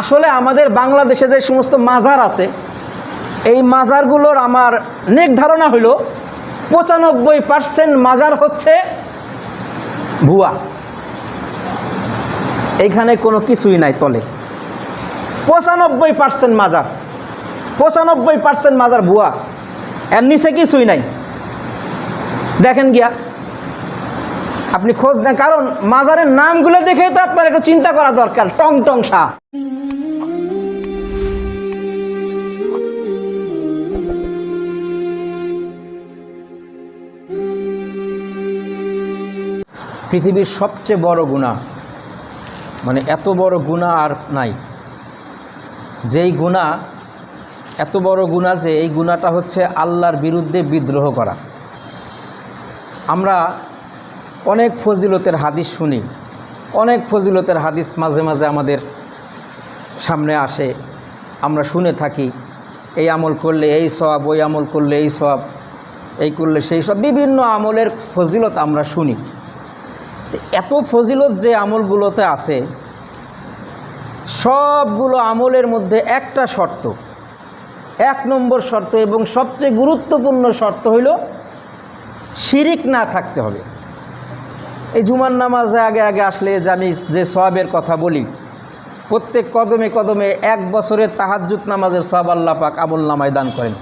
আসলে আমাদের বাংলাদেশে যে সমস্ত মাজার আছে, এই মাজারগুলোর আমার নেক ধারণা হইল 95% মাজার হচ্ছে ভুয়া। এইখানে কোনো কিছুই নাই তলে। 95% মাজার, 95% মাজার ভুয়া, এর নিচে কিছুই নাই। দেখেন গিয়া আপনি খোঁজ নেন, কারণ মাজারের নামগুলো দেখে তো আপনার একটু চিন্তা করা দরকার। টং টং শাহ, পৃথিবীর সবচেয়ে বড় গুনাহ, মানে এত বড় গুনাহ আর নাই। যেই গুনাহ এত বড় গুনাহ যে এই গুনাহটা হচ্ছে আল্লাহর বিরুদ্ধে বিদ্রোহ করা। আমরা অনেক ফজিলতের হাদিস শুনি, অনেক ফজিলতের হাদিস মাঝে মাঝে আমাদের সামনে আসে, আমরা শুনে থাকি। এই আমল করলে এই সওয়াব, ওই আমল করলে এই সওয়াব, এই করলে সেই সব, বিভিন্ন আমলের ফজিলত আমরা শুনি। এত ফজিলত যে আমলগুলোতে আছে, সবগুলো আমলের মধ্যে একটা শর্ত, 1 নম্বর শর্ত এবং সবচেয়ে গুরুত্বপূর্ণ শর্ত হইল শিরিক না থাকতে হবে। এই জুমার নামাজে আগে আগে আসলে যে আমি যে সওয়াবের কথা বলি, প্রত্যেক কদমে কদমে 1 বছরের তাহাজ্জুদ নামাজের সওয়াব আল্লাহ পাক আমলনামায় দান করেন,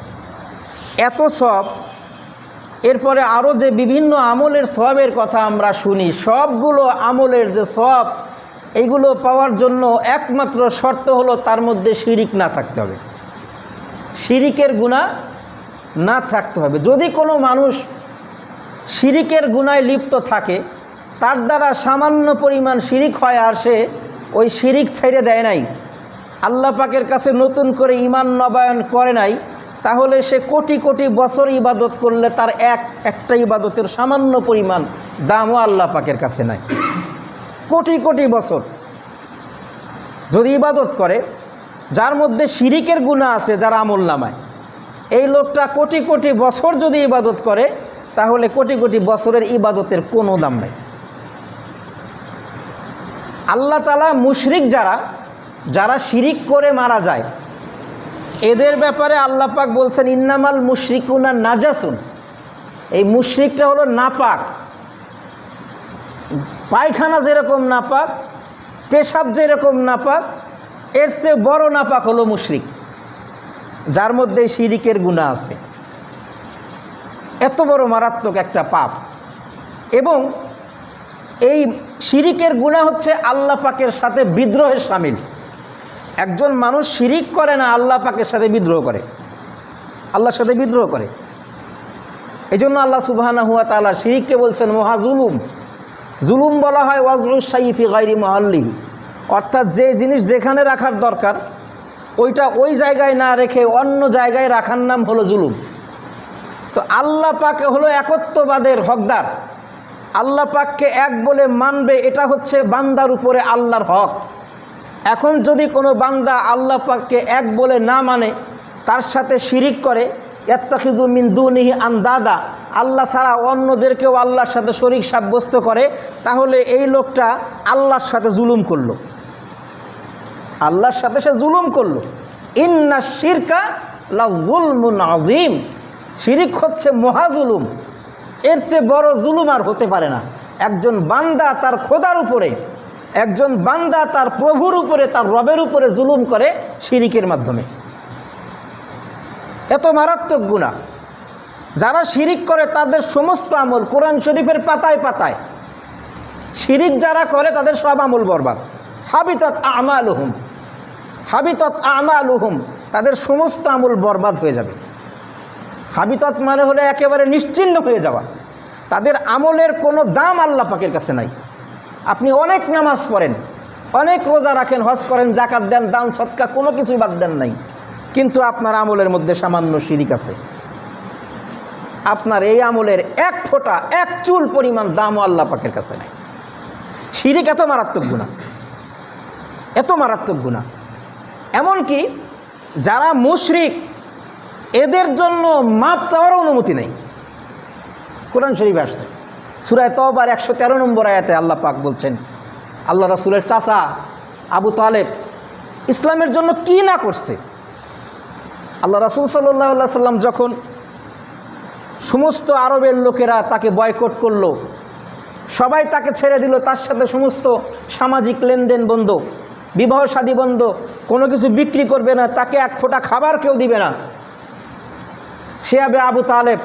এত সওয়াব। এরপরে আরও যে বিভিন্ন আমলের সওয়াবের কথা আমরা শুনি, সবগুলো আমলের যে সওয়াব, এইগুলো পাওয়ার জন্য একমাত্র শর্ত হলো তার মধ্যে শিরিক না থাকতে হবে, শিরিকের গুনাহ না থাকতে হবে। যদি কোনো মানুষ শিরিকের গুনায় লিপ্ত থাকে, তার দ্বারা সামান্য পরিমাণ শিরিক হয় আর সে ওই শিরিক ছেড়ে দেয় নাই, আল্লাহ পাকের কাছে নতুন করে ঈমান নবায়ন করে নাই, তাহলে সে কোটি কোটি বছর ইবাদত করলে তার একটা ইবাদতের সামান্য পরিমাণ দামও আল্লাহ পাকের কাছে নাই। কোটি কোটি বছর যদি ইবাদত করে, যার মধ্যে শিরিকের গুনাহ আছে যার আমলনামায়, এই লোকটা কোটি কোটি বছর যদি ইবাদত করে, তাহলে কোটি কোটি বছরের ইবাদতের কোনো দাম নাই। আল্লাহ তাআলা মুশরিক যারা শিরিক করে মারা যায়, এদের ব্যাপারে আল্লাহ পাক বলছেন ইন্নামাল মুশরিকুনা নাজাসুন। এই মুশরিকটা হলো নাপাক। পায়খানা যেরকম নাপাক, পেশাব যেরকম নাপাক, এর চেয়ে বড় নাপাক হলো মুশরিক, যার মধ্যে শিরিকের গুনাহ আছে। এত বড় মারাত্মক একটা পাপ। এবং এই শিরিকের গুনাহ হচ্ছে আল্লাহ পাকের সাথে বিদ্রোহের শামিল। একজন মানুষ শিরিক করে না, আল্লাহ পাকের সাথে বিদ্রোহ করে, আল্লাহর সাথে বিদ্রোহ করে। এই জন্য আল্লাহ সুবহানাহু ওয়া তাআলা শিরিককে বলছেন মহাজুলুম। জুলুম বলা হয় ওয়াজউশ শাইই ফি গায়রি মাহাল্লিহি, অর্থাৎ যে জিনিস যেখানে রাখার দরকার ওইটা ওই জায়গায় না রেখে অন্য জায়গায় রাখার নাম হলো জুলুম। তো আল্লাহ পাক হলো একত্ববাদের হকদার, আল্লাহ পাককে এক বলে মানবে, এটা হচ্ছে বান্দার উপরে আল্লাহর হক। এখন যদি কোনো বান্দা আল্লাহ পাককে এক বলে না মানে, তার সাথে শিরিক করে, ইয়াত্তাখিযু মিন দুনিহি আনদাদা, আল্লাহ ছাড়া অন্যদেরকেও আল্লাহর সাথে শরীক সাব্যস্ত করে, তাহলে এই লোকটা আল্লাহর সাথে জুলুম করলো, আল্লাহর সাথে সে জুলুম করলো। ইন্না শিরকা লা যুলমুন আযীম, শিরিক হচ্ছে মহাজুলুম, এর চেয়ে বড় জুলুম আর হতে পারে না। একজন বান্দা তার খোদার উপরে, একজন বান্দা তার প্রভুর উপরে, তার রবের উপরে জুলুম করে শিরিকের মাধ্যমে। এত মারাত্মক গুনাহ। যারা শিরিক করে তাদের সমস্ত আমল, কোরআন শরীফের পাতায় পাতায় শিরিক যারা করে তাদের সব আমল বরবাদ। হাবিতাত আমালুহুম, হাবিতাত আমালুহুম, তাদের সমস্ত আমল বরবাদ হয়ে যাবে। হাবিতাত মানে হলো একেবারে নিশ্চিহ্ন হয়ে যাওয়া। তাদের আমলের কোনো দাম আল্লাহ পাকের কাছে নাই। আপনি অনেক নামাজ পড়েন, অনেক রোজা রাখেন, হজ করেন, যাকাত দেন, দান সদকা, কোনো কিছুই বাদ দেন নাই, কিন্তু আপনার আমলের মধ্যে সামান্য শিরিক আছে। আপনার এই আমলের এক ফোঁটা, এক চুল পরিমাণ দামও আল্লাহ পাকের কাছে নাই। শিরিক এত মারাত্মক গুনাহ, এত মারাত্মক গুনাহ। এমনকি যারা মুশরিক, এদের জন্য মাপ চাওয়ার অনুমতি নেই। কোরআন শরীফে আসছে সূরা তাওবার 113 নম্বর আয়াতে আল্লাহ পাক বলছেন, আল্লাহ রাসূলের চাচা আবু তালেব ইসলামের জন্য কি না করছে। আল্লাহ রাসূল সাল্লাল্লাহু আলাইহি সাল্লাম যখন সমস্ত আরবের লোকেরা তাকে বয়কট করলো, সবাই তাকে ছেড়ে দিল, তার সাথে সমস্ত সামাজিক লেনদেন বন্ধ, বিবাহ শাদী বন্ধ, কোনো কিছু বিক্রি করবে না, তাকে এক ফোঁটা খাবার কেউ দিবে না। সে আবু তালেব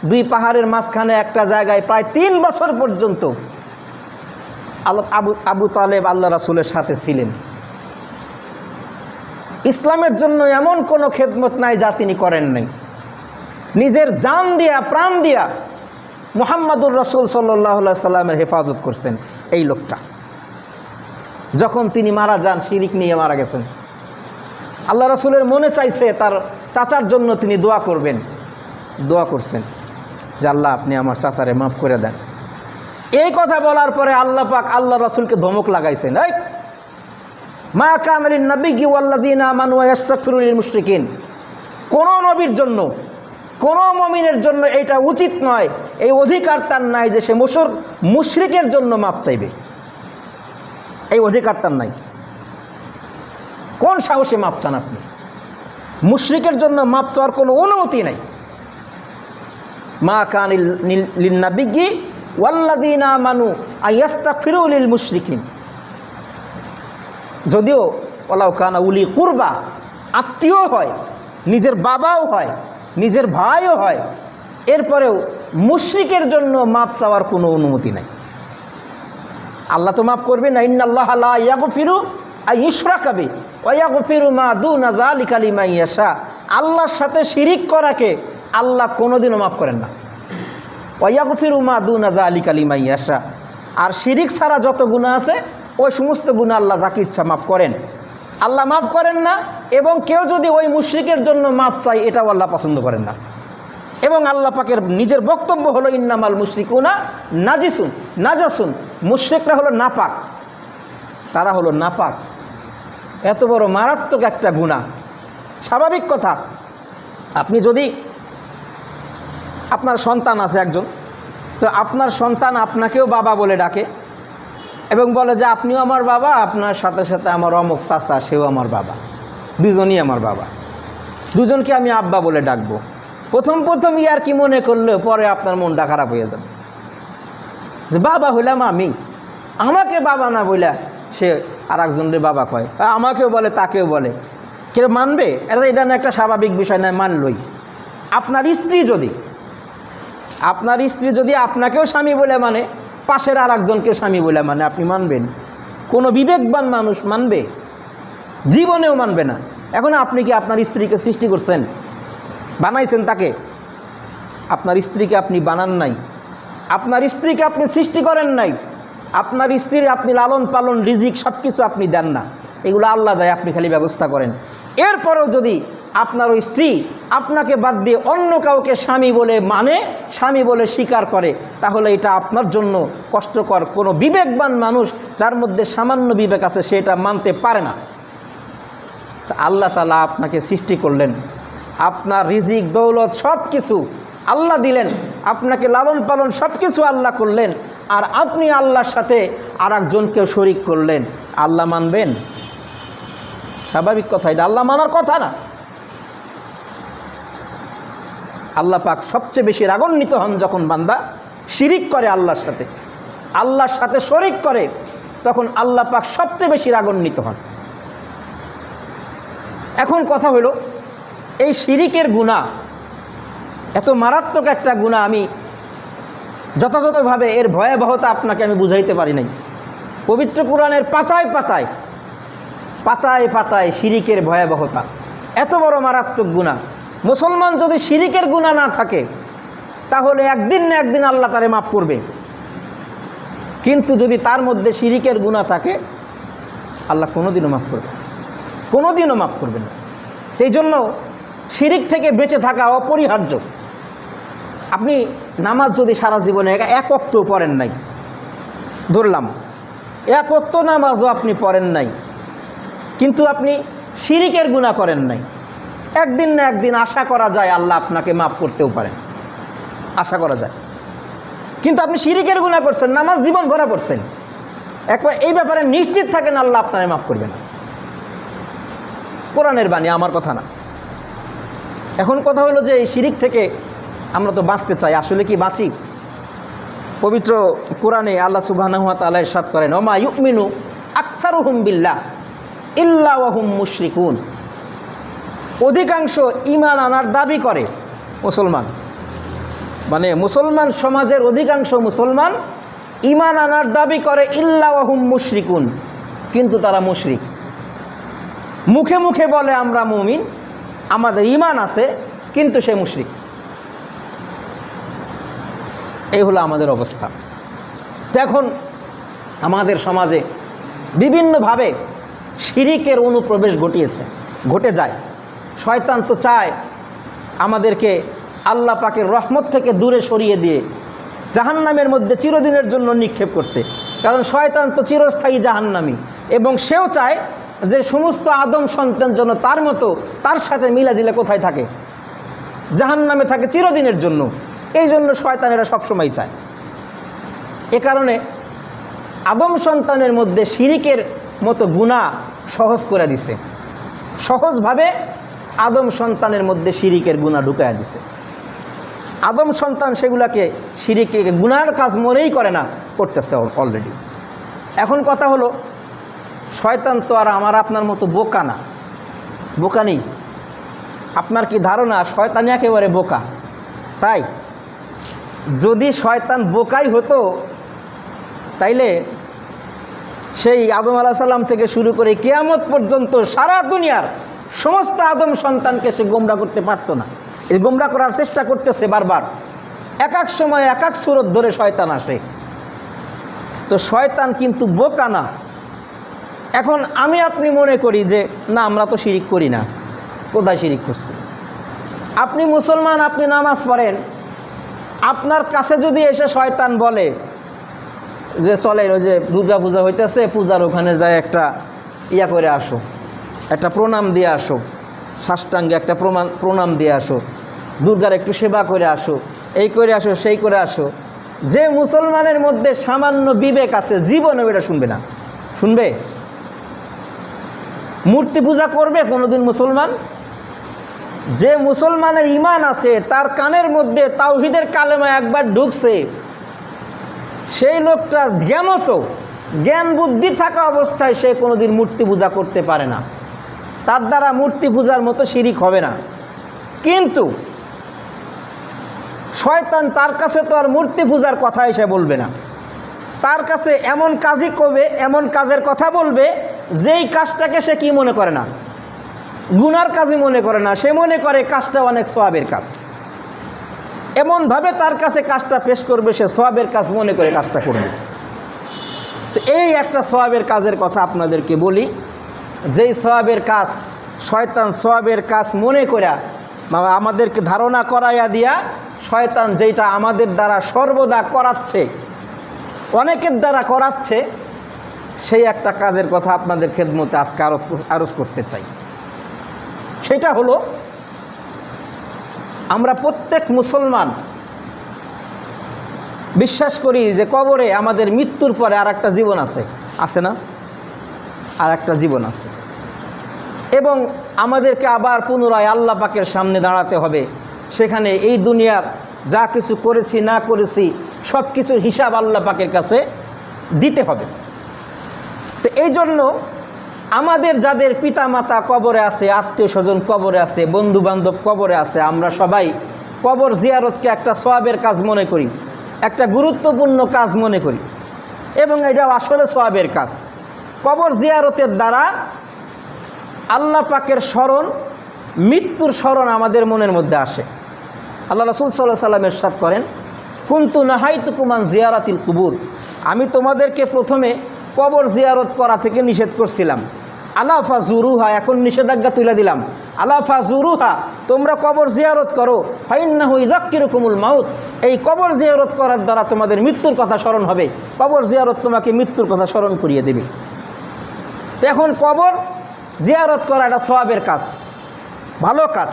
দুই পাহাড়ের মাঝখানে একটা জায়গায় প্রায় 3 বছর পর্যন্ত আবু তালেব আল্লাহ রাসূলের সাথে ছিলেন। ইসলামের জন্য এমন কোনো খেদমত নাই যা তিনি করেন নাই। নিজের জান দিয়া, প্রাণ দিয়া মুহাম্মাদুর রাসূল সাল্লাল্লাহু আলাইহি সাল্লামের হেফাজত করছেন এই লোকটা। যখন তিনি মারা যান, শিরিক নিয়ে মারা গেছেন। আল্লাহ রাসূলের মনে চাইছে তার চাচার জন্য তিনি দোয়া করবেন, দোয়া করছেন যে আল্লাহ আপনি আমার চাচারে মাফ করে দেন। এই কথা বলার পরে আল্লাহ পাক আল্লাহ রাসূলকে ধমক লাগাইছেন, এই মা কানা লিন নাবিয়্যি ওয়াল্লাযীনা আমানু ইয়াস্তাগফিরু লিল মুশরিকিন, কোন নবীর জন্য, কোন মুমিনের জন্য এটা উচিত নয়, এই অধিকার তার নাই যে সে মুশরিকের জন্য মাপ চাইবে। এই অধিকার তার নাই। কোন সাহসে মাপ চান আপনি? মুশরিকের জন্য মাপ চাওয়ার কোনো অনুমতি নাই। মা কানা লিন নাবিয়্যি ওয়াল্লাযীনা আমানু ইয়াস্তাগফিরু লিল মুশরিকিন, যদিও ওয়ালাউ কানা উলি কুরবা, আত্মীয় হয়, নিজের বাবাও হয়, নিজের ভাইও হয়, এরপরেও মুশরিকের জন্য মাপ চাওয়ার কোনো অনুমতি নাই। আল্লাহ তো মাফ করবে না। ইন্নাল্লাহা লা ইয়াগফিরু আন ইউশরাকা বিহি ওয়া ইয়াগফিরু মা দুনা যালিকা লিমান ইয়াশা। আল্লাহর সাথে শিরিক করাকে আল্লাহ কোনোদিনও মাফ করেন না। ওয়া ইয়াগফিরু মা দুনা যালিকা লিমান ইয়াশা। আর শিরিক ছাড়া যত গুনাহ আছে ওই সমস্ত গুনাহ আল্লাহ যাকে ইচ্ছা মাফ করেন। আল্লাহ মাফ করেন না, এবং কেউ যদি ওই মুশরিকের জন্য মাফ চায় এটাও আল্লাহ পছন্দ করেন না। এবং আল্লাহ পাকের নিজের বক্তব্য হলো ইন্নামাল মুশরিকুনা নাজাসুন, মুশরিকরা হলো নাপাক, তারা হলো নাপাক। এত বড় মারাত্মক একটা গুনাহ। স্বাভাবিক কথা, আপনি যদি, আপনার সন্তান আছে একজন, তো আপনার সন্তান আপনাকেও বাবা বলে ডাকে এবং বলে যে আপনিও আমার বাবা, আপনার সাথে সাথে আমার অমুক চাচা সেও আমার বাবা, দুজনই আমার বাবা, দুজনকে আমি আব্বা বলে ডাকবো। প্রথম ইয়ার কি মনে করলে পরে আপনার মনটা খারাপ হয়ে যাবে যে বাবা হইলাম আমি, আমাকে বাবা না বইলা সে আর একজনের বাবা কয়, আমাকেও বলে তাকেও বলে, কেউ মানবে? এটা না একটা স্বাভাবিক বিষয় নয়, মানলই। আপনার স্ত্রী যদি আপনাকেও স্বামী বলে মানে, পাশের আর একজনকে স্বামী বলে মানে, আপনি মানবেন? কোনো বিবেকবান মানুষ মানবে? জীবনেও মানবে না। এখন আপনি কি আপনার স্ত্রীকে সৃষ্টি করছেন? বানাইছেন তাকে? আপনার স্ত্রীকে আপনি বানান নাই, আপনার স্ত্রীকে আপনি সৃষ্টি করেন নাই, আপনার স্ত্রীর আপনি লালন পালন, রিজিক সব কিছু আপনি দেন না, এগুলো আল্লাহ দেয়, আপনি খালি ব্যবস্থা করেন। এরপরেও যদি আপনার ওই স্ত্রী আপনাকে বাদ দিয়ে অন্য কাউকে স্বামী বলে মানে, স্বামী বলে স্বীকার করে, তাহলে এটা আপনার জন্য কষ্টকর। কোনো বিবেকবান মানুষ যার মধ্যে সামান্য বিবেক আছে সে এটা মানতে পারে না। আল্লাহ তাআলা আপনাকে সৃষ্টি করলেন, আপনার রিজিক দৌলত সব কিছু আল্লাহ দিলেন, আপনাকে লালন পালন সব কিছু আল্লাহ করলেন, আর আপনি আল্লাহর সাথে আর একজনকেও শরিক করলেন, আল্লাহ মানবেন? স্বাভাবিক কথা, এটা আল্লাহ মানার কথা না। আল্লাহ পাক সবচেয়ে বেশি রাগান্বিত হন যখন বান্দা শিরিক করে আল্লাহর সাথে শরিক করে, তখন আল্লাহ পাক সবচেয়ে বেশি রাগান্বিত হন। এখন কথা হলো, এই শিরিকের গুনাহ এত মারাত্মক একটা গুনাহ, আমি যথাযথভাবে এর ভয়াবহতা আপনাকে আমি বুঝাইতে পারি নাই। পবিত্র কোরআনের পাতায় পাতায় শিরিকের ভয়াবহতা, এত বড় মারাত্মক গুনাহ। মুসলমান যদি শিরিকের গুনাহ না থাকে তাহলে একদিন না একদিন আল্লাহ তারে মাফ করবে, কিন্তু যদি তার মধ্যে শিরিকের গুনাহ থাকে আল্লাহ কোনোদিনও মাফ করবে না, কোনোদিনও মাফ করবে না। এই জন্য শিরিক থেকে বেঁচে থাকা অপরিহার্য। আপনি নামাজ যদি সারা জীবনে এক ওয়াক্ত পড়েন নাই, ধরলাম এক ওয়াক্ত নামাজও আপনি পড়েন নাই, কিন্তু আপনি শিরিকের গুনাহ করেন নাই, একদিন না একদিন আশা করা যায় আল্লাহ আপনাকে মাফ করতেও পারেন, আশা করা যায়। কিন্তু আপনি শিরিকের গুনাহ করছেন, নামাজ জীবন ভরা পড়ছেন, একবার এই ব্যাপারে নিশ্চিত থাকেন আল্লাহ আপনাকে মাফ করবে না। কোরআনের বাণী, আমার কথা না। এখন কথা হলো যে এই শিরিক থেকে আমরা তো বাঁচতে চাই, আসলে কি বাঁচি? পবিত্র কোরআনে আল্লাহ সুবহানাহু ওয়া তাআলা ইরশাদ করেন, ওমা ইউমিনু আকসারুহুম বিল্লাহ ইল্লা ওয়া হুম মুশরিকুন। অধিকাংশ ঈমান আনার দাবি করে মুসলমান, মানে মুসলমান সমাজের অধিকাংশ মুসলমান ঈমান আনার দাবি করে ইল্লা ওয়া হুম মুশরিকুন, কিন্তু তারা মুশরিক। মুখে মুখে বলে আমরা মুমিন, আমাদের ঈমান আছে, কিন্তু সে মুশরিক। এই হলো আমাদের অবস্থা। তো এখন আমাদের সমাজে বিভিন্নভাবে শিরিকের অনুপ্রবেশ ঘটে যায়। শয়তান তো চায় আমাদেরকে আল্লাহ পাকের রহমত থেকে দূরে সরিয়ে দিয়ে জাহান্নামের মধ্যে চিরদিনের জন্য নিক্ষেপ করতে, কারণ শয়তান তো চিরস্থায়ী জাহান্নামী, এবং সেও চায় যে সমস্ত আদম সন্তান যেন তার মতো তার সাথে মিলাজিলে কোথায় থাকে, জাহান্নামে থাকে চিরদিনের জন্য। এই জন্য শয়তানেরা সবসময় চায়। এ কারণে আদম সন্তানের মধ্যে শিরিকের মতো গুনাহ সহজ করে দিছে, সহজভাবে আদম সন্তানের মধ্যে শিরিকের গুনাহ ঢুকায়া দিছে। আদম সন্তান সেগুলাকে শিরিকে গুনার কাজ মনেই করে না, করতেছে অলরেডি। এখন কথা হলো, শয়তান তো আর আমার আপনার মতো বোকা না, বোকা নেই। আপনার কি ধারণা শয়তান একেবারে বোকা? তাই যদি শয়তান বোকাই হতো তাইলে সেই আদম আলাইহিস সালাম থেকে শুরু করে কিয়ামত পর্যন্ত সারা দুনিয়ার সমস্ত আদম সন্তানকে সে গোমরা করতে পারতো না। এই গোমরা করার চেষ্টা করতেছে বারবার, এক এক সময় এক এক সুরত ধরে শয়তান আসে। তো শয়তান কিন্তু বোকা না। এখন আমি আপনি মনে করি যে না, আমরা তো শিরিক করি না, কোথায় শিরিক করছি? আপনি মুসলমান, আপনি নামাজ পড়েন, আপনার কাছে যদি এসে শয়তান বলে যে চলে ওই যে দুর্গা পূজা হইতেছে, পূজার ওখানে যায় একটা ইয়া করে আসো, একটা প্রণাম দিয়ে আসো, সাষ্টাঙ্গে একটা প্রণাম দিয়ে আসো, দুর্গার একটু সেবা করে আসো, এই করে আসো, সেই করে আসো। যে মুসলমানের মধ্যে সামান্য বিবেক আছে জীবনেও এটা শুনবে না। শুনবে? মূর্তি পূজা করবে কোনোদিন মুসলমান? যে মুসলমানের ঈমান আছে, তার কানের মধ্যে তাওহীদের কালেমা একবার ঢুকছে, সেই লোকটা জ্ঞান বুদ্ধি থাকা অবস্থায় সে কোনোদিন মূর্তি পূজা করতে পারে না। তার দ্বারা মূর্তি পূজার মতো শিরিক হবে না। কিন্তু শয়তান তার কাছে তো আর মূর্তি পূজার কথা এসে বলবে না, তার কাছে এমন কাজই করবে, এমন কাজের কথা বলবে যেই কাজটাকে সে কি মনে করে না, গুনার কাজই মনে করে না। সে মনে করে কাজটা অনেক সওয়াবের কাজ, এমনভাবে তার কাছে কাজটা পেশ করবে, সে সওয়াবের কাজ মনে করে কাজটা করবে। তো এই একটা সওয়াবের কাজের কথা আপনাদেরকে বলি, যেই সওয়াবের কাজ শয়তান সওয়াবের কাজ মনে করে আমাদেরকে ধারণা করাইয়া দিয়া, শয়তান যেটা আমাদের দ্বারা সর্বদা করাচ্ছে, অনেকের দ্বারা করাচ্ছে, সেই একটা কাজের কথা আপনাদের খেদমতে আজকে আরজ করতে চাই। সেটা হলো, আমরা প্রত্যেক মুসলমান বিশ্বাস করি যে কবরে আমাদের মৃত্যুর পরে আর একটা জীবন আছে, আছে না? আর একটা জীবন আছে, এবং আমাদেরকে আবার পুনরায় আল্লাহ পাকের সামনে দাঁড়াতে হবে। সেখানে এই দুনিয়ার যা কিছু করেছি না করেছি সব কিছুর হিসাব আল্লাহ পাকের কাছে দিতে হবে। তো এই জন্য আমাদের যাদের পিতা মাতা কবরে আছে, আত্মীয় স্বজন কবরে আছে, বন্ধু বান্ধব কবরে আছে, আমরা সবাই কবর জিয়ারতকে একটা সওয়াবের কাজ মনে করি, একটা গুরুত্বপূর্ণ কাজ মনে করি, এবং এটাও আসলে সওয়াবের কাজ। কবর জিয়ারতের দ্বারা আল্লাহ পাকের স্মরণ, মৃত্যুর স্মরণ আমাদের মনের মধ্যে আসে। আল্লাহ রাসূল সাল্লাল্লাহু আলাইহি ওয়াসাল্লাম ইরশাদ করেন, কুনতু নাহাইতুকুম আন জিয়ারাতিল কুবুর, আমি তোমাদেরকে প্রথমে কবর জিয়ারত করা থেকে নিষেধ করছিলাম। আলা ফাজুরুহা, এখন নিষেধাজ্ঞা তুলে দিলাম। আলা ফাজুরুহা, তোমরা কবর জিয়ারত করো। ফাইন্নাহু ইযাক্কিরুকুমুল মাউত, এই কবর জিয়ারত করার দ্বারা তোমাদের মৃত্যুর কথা স্মরণ হবে। কবর জিয়ারত তোমাকে মৃত্যুর কথা স্মরণ করিয়ে দেবে। তো এখন কবর জিয়ারত করা একটা সওয়াবের কাজ, ভালো কাজ,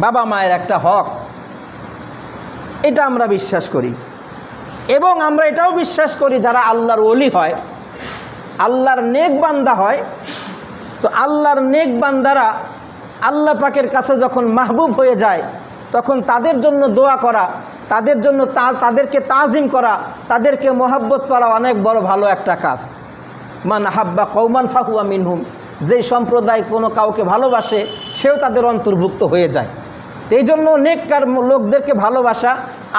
বাবা মায়ের একটা হক, এটা আমরা বিশ্বাস করি। এবং আমরা এটাও বিশ্বাস করি যারা আল্লাহর ওলি হয়, আল্লাহর নেক বান্দা হয়, তো আল্লাহর নেক বান্দারা আল্লাহ পাকের কাছে যখন মাহবুব হয়ে যায় তখন তাদের জন্য দোয়া করা, তাদের জন্য তাদেরকে তাজিম করা, তাদেরকে মহাব্বত করা অনেক বড় ভালো একটা কাজ। মান হাব্বা কওমান ফাহুয়া মিনহুম, যেই সম্প্রদায় কোনো কাউকে ভালোবাসে সেও তাদের অন্তর্ভুক্ত হয়ে যায়। তো এই জন্য নেককার লোকদেরকে ভালোবাসা,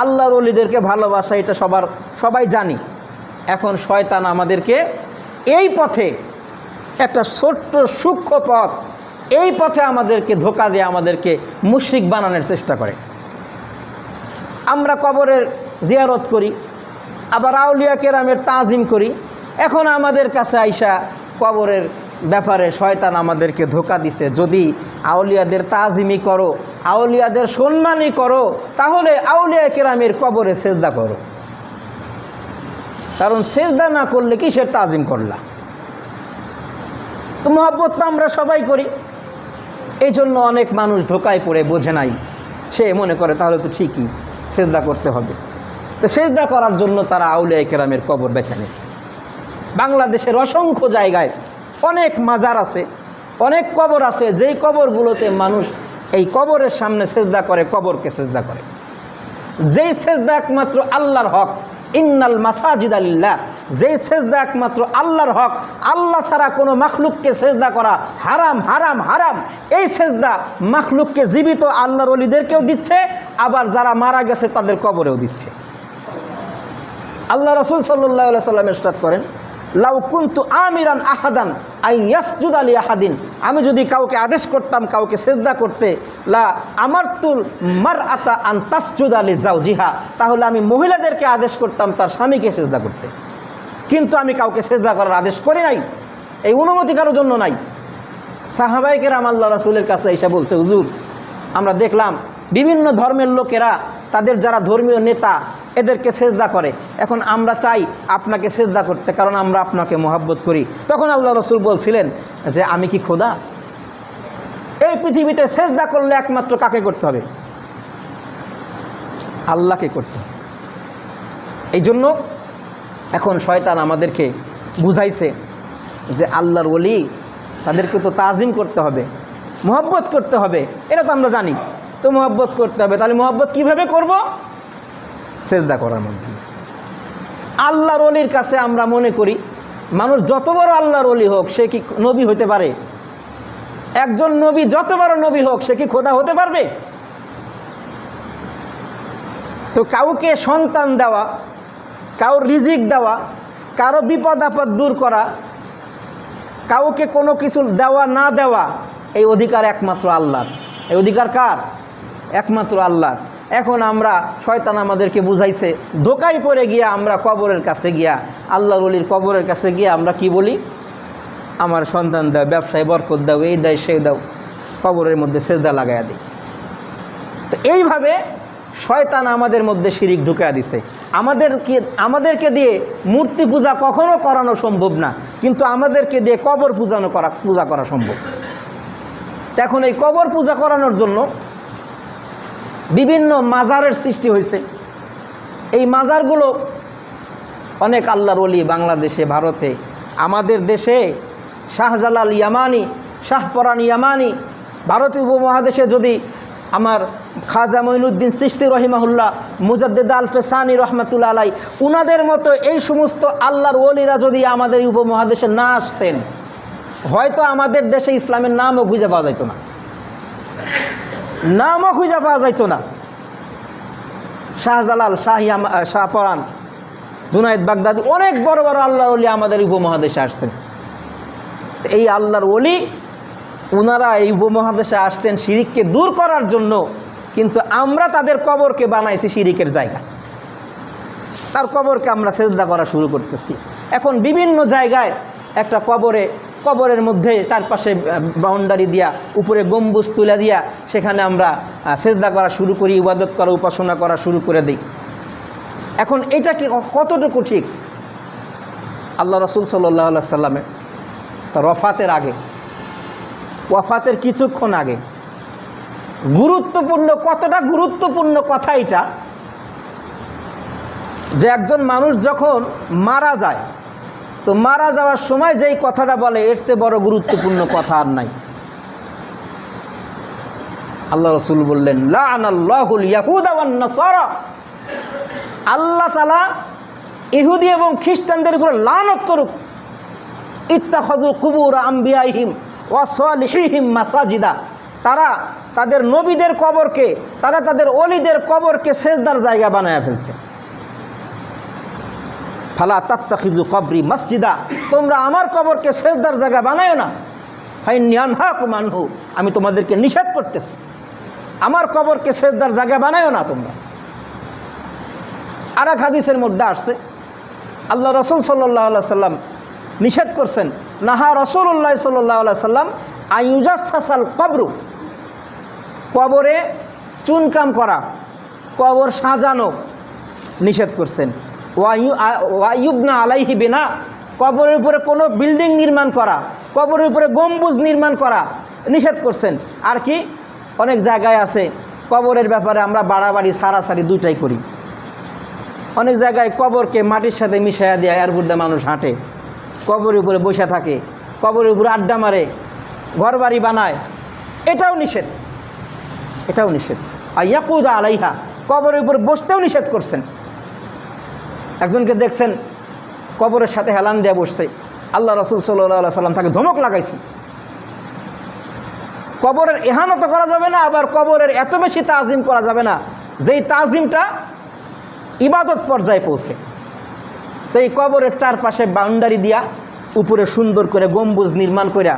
আল্লাহর ওলিদেরকে ভালোবাসা, এটা সবাই জানি। এখন শয়তান আমাদেরকে এই পথে, একটা ছোট্ট সূক্ষ্ম পথ, এই পথে আমাদেরকে ধোঁকা দিয়ে আমাদেরকে মুশরিক বানানোর চেষ্টা করে। আমরা কবরের জিয়ারত করি, আবার আউলিয়া কেরামের তাজিম করি। এখন আমাদের কাছে আইসা কবরের ব্যাপারে শয়তান আমাদেরকে ধোঁকা দিছে, যদি আউলিয়াদের তাজিমি করো, আউলিয়াদের সম্মানই করো, তাহলে আউলিয়া কেরামের কবরে সেজদা করো। কারণ সেজদা না করলে কিসের তাজিম করলা? তো মহব্বত তো আমরা সবাই করি। এই জন্য অনেক মানুষ ধোঁকায় পড়ে বোঝে নাই, সে মনে করে তাহলে তো ঠিকই সেজদা করতে হবে। তো সেজদা করার জন্য তারা আউলিয়া কেরামের কবর বেছে নিয়েছে। বাংলাদেশের অসংখ্য জায়গায় অনেক মাজার আছে, অনেক কবর আছে, যেই কবরগুলোতে মানুষ এই কবরের সামনে সেজদা করে, কবরকে সেজদা করে। যেই সেজদা একমাত্র আল্লাহর হক, ইন্নাল মাসাজিদ লিল্লাহ, যেই সেজদা একমাত্র আল্লাহর হক, আল্লাহ ছাড়া কোনো মাখলুককে সেজদা করা হারাম হারাম হারাম। এই সেজদা মাখলুককে জীবিত আল্লাহর ওলিদেরকেও দিচ্ছে, আবার যারা মারা গেছে তাদের কবরেও দিচ্ছে। আল্লাহ রাসূল সাল্লাল্লাহু আলাইহি ওয়াসাল্লাম ইরশাদ করেন, লাউ কুনতু আমিরান আহাদান আই ইয়াসজুদ আলি আহাদিন, আমি যদি কাউকে আদেশ করতাম কাউকে সেজদা করতে, লা আমারতুল মারআতা আন তাসজুদ আলি যাওজিহা, তাহলে আমি মহিলাদেরকে আদেশ করতাম তার স্বামীকে সেজদা করতে। কিন্তু আমি কাউকে সেজদা করার আদেশ করি নাই, এই অনুমতি কারোর জন্য নাই। সাহাবায়ে কেরাম আল্লাহ রাসূলের কাছে এসে বলছে, হুজুর আমরা দেখলাম বিভিন্ন ধর্মের লোকেরা তাদের যারা ধর্মীয় নেতা এদেরকে সেজদা করে, এখন আমরা চাই আপনাকে সেজদা করতে, কারণ আমরা আপনাকে মহব্বত করি। তখন আল্লাহ রাসূল বলছিলেন যে আমি কি খোদা? এই পৃথিবীতে সেজদা করলে একমাত্র কাকে করতে হবে? আল্লাহকে করতে হবে। এই জন্য এখন শয়তান আমাদেরকে বুঝাইছে যে আল্লাহর ওলি, তাদেরকে তো তাজিম করতে হবে, মহব্বত করতে হবে, এটা তো আমরা জানি। তো মহব্বত করতে হবে, তাহলে মহব্বত কিভাবে করব? সেজদা করার মধ্যে। আল্লাহর ওলির কাছে আমরা মনে করি মানুষ যত বড় আল্লাহর ওলি হোক সে কি নবী হতে পারে? একজন নবী যত বড় নবী হোক সে কি খোদা হতে পারবে? তো কাউকে সন্তান দেওয়া, কারোর রিজিক দেওয়া, কারো বিপদ আপদ দূর করা, কাউকে কোনো কিছু দেওয়া না দেওয়া, এই অধিকার একমাত্র আল্লাহর। এই অধিকার কার? একমাত্র আল্লাহর। এখন আমরা, শয়তান আমাদেরকে বুঝাইছে, ধোঁকায় পড়ে গিয়া আমরা কবরের কাছে গিয়া, আল্লাহর ওলির কবরের কাছে গিয়া আমরা কি বলি? আমার সন্তান দাও, ব্যবসায় বরকত দাও, এই দাও সেই দাও, কবরের মধ্যে সেজদা লাগাইয়া দিই। তো এইভাবে শয়তান আমাদের মধ্যে শিরিক ঢুকাইয়া দিছে। আমাদেরকে দিয়ে মূর্তি পূজা কখনো করানো সম্ভব না, কিন্তু আমাদেরকে দিয়ে কবর পূজা করা সম্ভব। এখন এই কবর পূজা করানোর জন্য বিভিন্ন মাজারের সৃষ্টি হয়েছে। এই মাজারগুলো অনেক আল্লাহর ওলি বাংলাদেশে, ভারতে, আমাদের দেশে শাহজালাল ইয়ামানি, শাহপরান ইয়ামানি, ভারতীয় উপমহাদেশে যদি আমার খাজা মঈনুদ্দিন চিশতি রহিমাহুল্লাহ, মুজাদ্দিদ আল ফেসানি রহমাতুল্লাহ আলাই, উনাদের মতো এই সমস্ত আল্লাহর ওলিরা যদি আমাদের উপমহাদেশে না আসতেন, হয়তো আমাদের দেশে ইসলামের নামও খুঁজে পাওয়া যাইতো না, নামও খুঁজে পাওয়া যাইতো না। শাহজালাল, শাহপরান, জুনায়েদ বাগদাদি, অনেক বড় বড় আল্লাহর ওলি আমাদের উপমহাদেশে আসছেন। এই আল্লাহর ওলি ওনারা এই উপমহাদেশে আসছেন শিরিককে দূর করার জন্য, কিন্তু আমরা তাদের কবরকে বানাইছি শিরিকের জায়গা। তার কবরকে আমরা সেজদা করা শুরু করতেছি। এখন বিভিন্ন জায়গায় একটা কবরের মধ্যে চারপাশে বাউন্ডারি দিয়া, উপরে গম্বুজ তুলে দিয়া, সেখানে আমরা সেজদা করা শুরু করি, ইবাদত করা, উপাসনা করা শুরু করে দিই। এখন এটা কি কতটুকু ঠিক? আল্লাহ রাসূল সাল্লাল্লাহু আলাইহি সাল্লামের তার ওয়াফাতের আগে, ওয়াফাতের কিছুক্ষণ আগে, গুরুত্বপূর্ণ, কতটা গুরুত্বপূর্ণ কথা এটা, যে একজন মানুষ যখন মারা যায়, তো মারা যাওয়ার সময় যেই কথাটা বলে এর চেয়ে বড় গুরুত্বপূর্ণ কথা আর নাই। আল্লাহ রাসূল বললেন, লাআনাল্লাহুল ইয়াহুদা ওয়ান নাসারা, আল্লাহ তাআলা ইহুদি এবং খ্রিস্টানদের উপর লানত করুক। ইত্তাখাযু কুবুর আম্বিয়াইহিম ওয়া সালিহিহিম মাসাজিদা, তারা তাদের নবীদের কবরকে, তারা তাদের ওলিদের কবরকে সেজদার জায়গা বানায় ফেলছে। ফালা তাত্তাখিযু কবরি মসজিদা, তোমরা আমার কবরকে সেজদার জায়গা বানায়ো না। ফাইন্নী আনহাকুম আনহু, আমি তোমাদেরকে নিষেধ করতেছি, আমার কবরকে সেজদার জায়গা বানায়ো না তোমরা। আর এক হাদিসের মধ্যে আসছে আল্লাহ রাসূল সাল্লাল্লাহু আলাইহি সাল্লাম নিষেধ করছেন, নাহা রাসূলুল্লাহ সাল্লাল্লাহু আলাইহি সাল্লাম আইয়ুজাসসাল কবরু, কবরে চুনকাম করা, কবর সাজানো নিষেধ করছেন। ওয়াইয়ুবনা আলাইহি বিনা, কবরের উপরে কোনো বিল্ডিং নির্মাণ করা, কবরের উপরে গম্বুজ নির্মাণ করা নিষেধ করছেন। আর কি অনেক জায়গায় আছে কবরের ব্যাপারে আমরা বাড়াবাড়ি সারাসারি দুটাই করি। অনেক জায়গায় কবরকে মাটির সাথে মিশাইয়া দেয়, এর উপরে মানুষ হাঁটে, কবরের উপরে বসে থাকে, কবরের উপরে আড্ডা মারে, ঘরবাড়ি বানায়, এটাও নিষেধ, এটাও নিষেধ। আর ইয়াকুদা আলাইহা, কবরের উপরে বসতেও নিষেধ করছেন। একজনকে দেখছেন কবরের সাথে হেলান দিয়ে বসছে, আল্লাহ রাসূল সাল্লাল্লাহু আলাইহি সাল্লাম তাকে ধমক লাগাইছে। কবরের ইহানত করা যাবে না, আবার কবরের এত বেশি তাজিম করা যাবে না যেই তাজিমটা ইবাদত পর্যায়ে পৌঁছে। তো এই কবরের চারপাশে বাউন্ডারি দিয়া উপরে সুন্দর করে গম্বুজ নির্মাণ করিয়া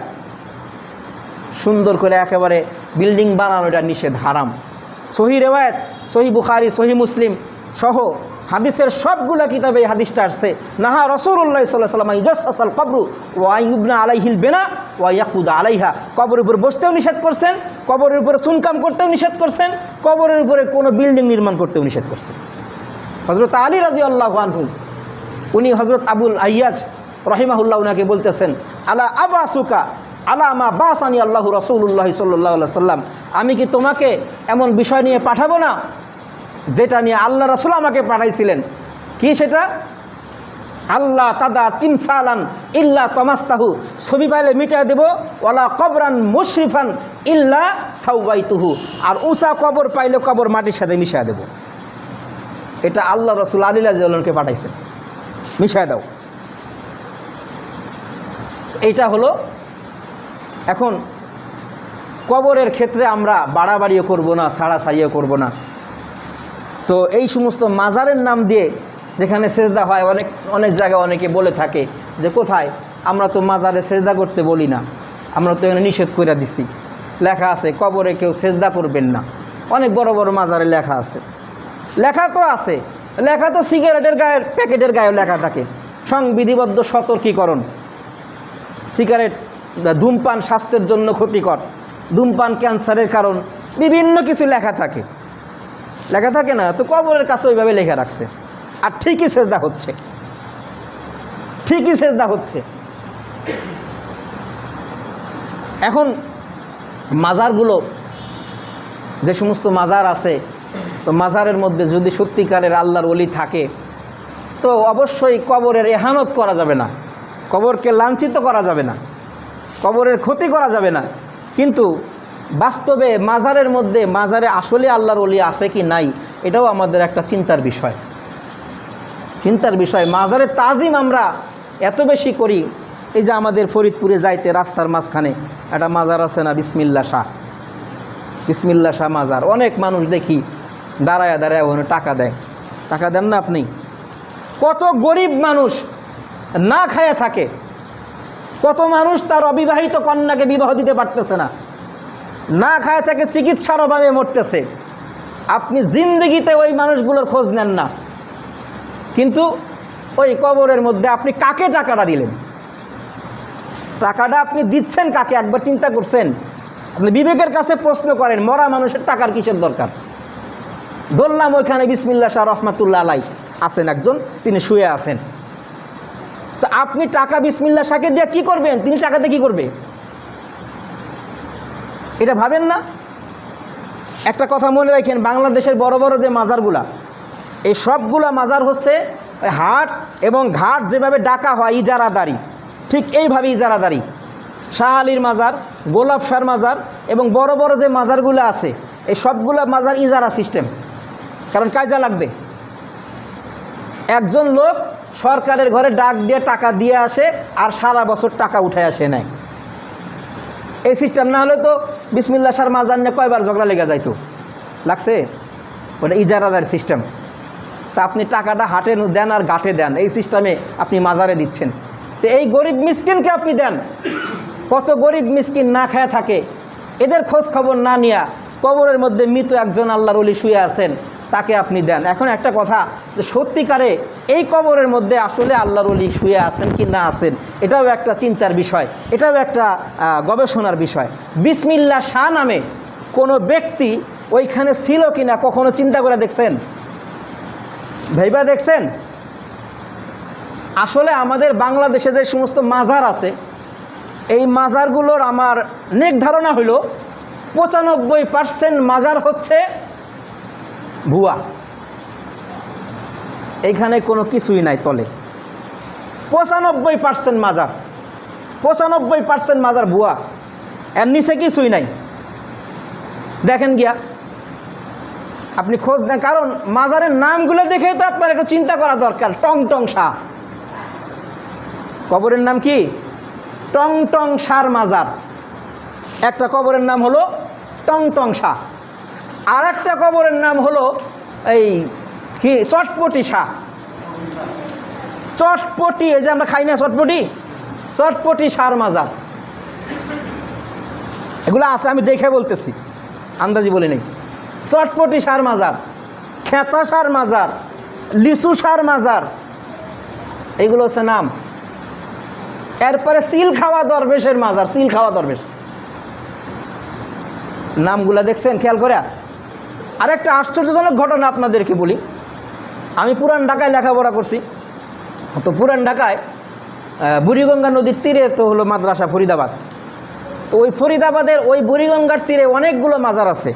সুন্দর করে একেবারে বিল্ডিং বানানোটা নিষেধ, হারাম। সহি রেওয়ায়েত, সহি বুখারী, সহি মুসলিম সহ হাদিসের সবগুলা কিতাবে এই হাদিসটা আসছে, নাহা রাসূলুল্লাহ সাল্লাল্লাহু আলাইহি ওয়াসাল্লাম ইউজাসসাল কবরু ওয়া ইউবনা আলাইহিল বিনা ওয়া ইয়াকুদা আলাইহা, কবরের উপর বসতেও নিষেধ করছেন, কবরের উপরে চুনকাম করতেও নিষেধ করছেন, কবরের উপরে কোনো বিল্ডিং নির্মাণ করতেও নিষেধ করছেন। হযরত আলী রাদিয়াল্লাহু আনহু, উনি হযরত আবুল আইয়াজ রাহিমাহুল্লাহ উনাকে বলতেছেন, আলা আবাসুকা আলা মা বাসানি আল্লাহু রাসূলুল্লাহ সাল্লাল্লাহু আলাইহি ওয়াসাল্লাম, আমি কি তোমাকে এমন বিষয় নিয়ে পাঠাবো না যেটা নিয়ে আল্লাহ রাসূল আমাকে পাঠাইছিলেন? কি সেটা? আল্লাহ তাদা তিমসালান ইল্লা তমাস্তাহু, ছবি পাইলে মিটাই দেব, ওয়ালা কবরান মুশরিফান ইল্লা সাওয়াইতুহু, আর উঁচা কবর পাইলে কবর মাটির সাথে মিশিয়ে দেব। এটা আল্লাহ রাসূল আলী রাদিয়াল্লাহু আনহুকে পাঠাইছেন, মিশিয়ে দাও। এইটা হলো। এখন কবরের ক্ষেত্রে আমরা বাড়াবাড়িও করব না, ছাড়াছাড়িও করব না। তো এই সমস্ত মাজারের নাম দিয়ে যেখানে সেজদা হয়, অনেক জায়গায় অনেকে বলে থাকে যে কোথায়, আমরা তো মাজারে সেজদা করতে বলি না, আমরা তো এখানে নিষেধ করে দিছি, লেখা আছে কবরে কেউ সেজদা করবেন না। অনেক বড় বড় মাজারে লেখা আছে, লেখা তো আছে, লেখা তো সিগারেটের গায়ের প্যাকেটের গায়েও লেখা থাকে, সংবিধিবদ্ধ সতর্কীকরণ, সিগারেট ধূমপান স্বাস্থ্যের জন্য ক্ষতিকর, ধূমপান ক্যান্সারের কারণ, বিভিন্ন কিছু লেখা থাকে, লেখা থাকে না? তো কবরের কাছে ওইভাবে লেখা রাখছে, আর ঠিকই সেজদা হচ্ছে, ঠিকই সেজদা হচ্ছে। এখন মাজারগুলো, যে সমস্ত মাজার আছে, তো মাজারের মধ্যে যদি সত্যিকারের আল্লাহর ওলি থাকে তো অবশ্যই কবরের ইহানত করা যাবে না, কবরকে লাঞ্ছিত করা যাবে না, কবরের ক্ষতি করা যাবে না। কিন্তু বাস্তবে মাজারের মধ্যে, মাজারে আসলে আল্লাহর ওলি আছে কি নাই, এটাও আমাদের একটা চিন্তার বিষয়, চিন্তার বিষয়। মাজারের তাজিম আমরা এত বেশি করি। এই যে আমাদের ফরিদপুরে যাইতে রাস্তার মাঝখানে একটা মাজার আছে না, বিসমিল্লা শাহ, বিসমিল্লা শাহ মাজার, অনেক মানুষ দেখি দাঁড়ায় দাঁড়ায় ওখানে টাকা দেয়। টাকা দেন না আপনি? কত গরিব মানুষ না খায়া থাকে, কত মানুষ তার অবিবাহিত কন্যাকে বিবাহ দিতে পারতেছে না, না খায়া থাকে, চিকিৎসার অভাবে মরতেছে। আপনি জিন্দেগিতে ওই মানুষগুলোর খোঁজ নেন না, কিন্তু ওই কবরের মধ্যে আপনি কাকে টাকাটা দিলেন? টাকাটা আপনি দিচ্ছেন কাকে? একবার চিন্তা করছেন? আপনি বিবেকের কাছে প্রশ্ন করেন, মরা মানুষের টাকার কিসের দরকার? ধরলাম ওইখানে বিসমিল্লাহ শাহ রহমাতুল্লাহ আলাইহি আছেন একজন, তিনি শুয়ে আছেন, তো আপনি টাকা বিসমিল্লাহ শাহকে দিয়ে কী করবেন? তিনি টাকাতে কী করবে? এটা ভাবেন না? একটা কথা মনে রাখেন, বাংলাদেশের বড় বড় যে মাজারগুলা, এই সবগুলা মাজার হচ্ছে ওই হাট এবং ঘাট যেভাবে ডাকা হয় ইজারাদারি, ঠিক এইভাবে ইজারাদারি। শাহ আলীর মাজার, গোলাপ শাহর মাজার এবং বড় বড় যে মাজারগুলো আছে এই সবগুলো মাজার ইজারা সিস্টেম। কারণ কাজা লাগবে, একজন লোক সরকারের ঘরে ডাক দিয়ে টাকা দিয়ে আসে আর সারা বছর টাকা উঠে আসে নেয়। এই সিস্টেম না হলে তো বিসমিল্লাহ শাহর মাজার নিয়ে কয়বার ঝগড়া লেগে যাইতো, লাগছে? ওটা ইজারাদার সিস্টেম। তা আপনি টাকাটা হাটে দেন আর ঘাটে দেন, এই সিস্টেমে আপনি মাজারে দিচ্ছেন। তো এই গরিব মিসকিনকে আপনি দেন। কত গরিব মিসকিন না খেয়ে থাকে, এদের খোঁজ খবর না নিয়া কবরের মধ্যে মৃত একজন আল্লাহর ওলি শুয়ে আছেন, তাকে আপনি দেন। এখন একটা কথা, যে সত্যিকারে এই কবরের মধ্যে আসলে আল্লাহর ওলি শুয়ে আছেন কি না আছেন, এটাও একটা চিন্তার বিষয়, এটাও একটা গবেষণার বিষয়। বিসমিল্লাহ শাহ নামে কোনো ব্যক্তি ওইখানে ছিল কি না কখনো চিন্তা করে দেখছেন? ভাইবা দেখছেন? আসলে আমাদের বাংলাদেশে যে সমস্ত মাজার আছে, এই মাজারগুলোর আমার নেক ধারণা হইল 95% মাজার হচ্ছে ভুয়া। এইখানে কোনো কিছুই নাই তলে। 95% মাজার, 95% মাজার ভুয়া, এর নিচে কিছুই নাই। দেখেন গিয়া আপনি খোঁজ নেন, কারণ মাজারের নামগুলো দেখে তো আপনার একটু চিন্তা করা দরকার। টং টং শাহ, কবরের নাম কি? টং টং শাহর মাজার। একটা কবরের নাম হলো টং টং শাহ, আর একটা কবরের নাম হলো এই কি চটপটি শাহ। চটপটি, এই যে আমরা খাই না চটপটি, চটপটি শাহর মাজার। এগুলো আছে, আমি দেখে বলতেছি, আন্দাজি বলি নেই। চটপটি শাহর মাজার, খেতা শাহর মাজার, লিচু শাহর মাজার, এগুলো হচ্ছে নাম। এরপরে সিল খাওয়া দরবেশের মাজার, সিল খাওয়া দরবেশ। নামগুলা দেখছেন খেয়াল করে? আরেকটা আশ্চর্যজনক ঘটনা আপনাদেরকে বলি। আমি পুরান ঢাকায় লেখাপড়া করছি। তো পুরান ঢাকায় বুড়িগঙ্গা নদীর তীরে তো হলো মাদ্রাসা ফরিদাবাদ। তো ওই ফরিদাবাদের ওই বুড়িগঙ্গার তীরে অনেকগুলো মাজার আছে।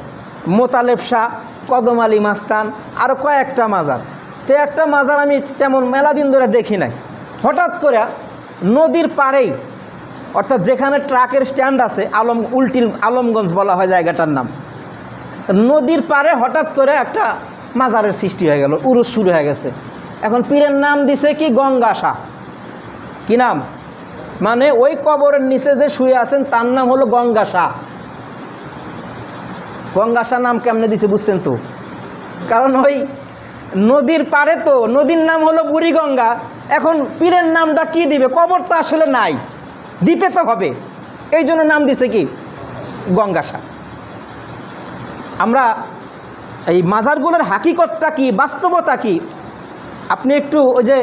মোতালেব শাহ, কদম আলী মাস্তান, আরও কয়েকটা মাজার। তো একটা মাজার আমি তেমন মেলা দিন ধরে দেখি নাই। হঠাৎ করে নদীর পাড়েই, অর্থাৎ যেখানে ট্রাকের স্ট্যান্ড আছে, আলমগঞ্জ বলা হয় জায়গাটার নাম, নদীর পাড়ে হঠাৎ করে একটা মাজারের সৃষ্টি হয়ে গেল, উরুস শুরু হয়ে গেছে। এখন পীরের নাম দিছে কি গঙ্গা শাহ। কি নাম? মানে ওই কবরের নিচে যে শুয়ে আছেন তার নাম হলো গঙ্গা শাহ। গঙ্গা শাহ নাম কেমনে দিছে বুঝছেন তো? কারণ ওই নদীর পাড়ে, তো নদীর নাম হলো বুড়িগঙ্গা। এখন পীরের নামটা কি দিবে? কবর তো আসলে নাই, দিতে তো হবে, এই জন্য নাম দিছে কি গঙ্গা শাহ। আমরা এই মাজারগুলোর হাকিকতটা কি, বাস্তবতা কি, আপনি একটু ওই যে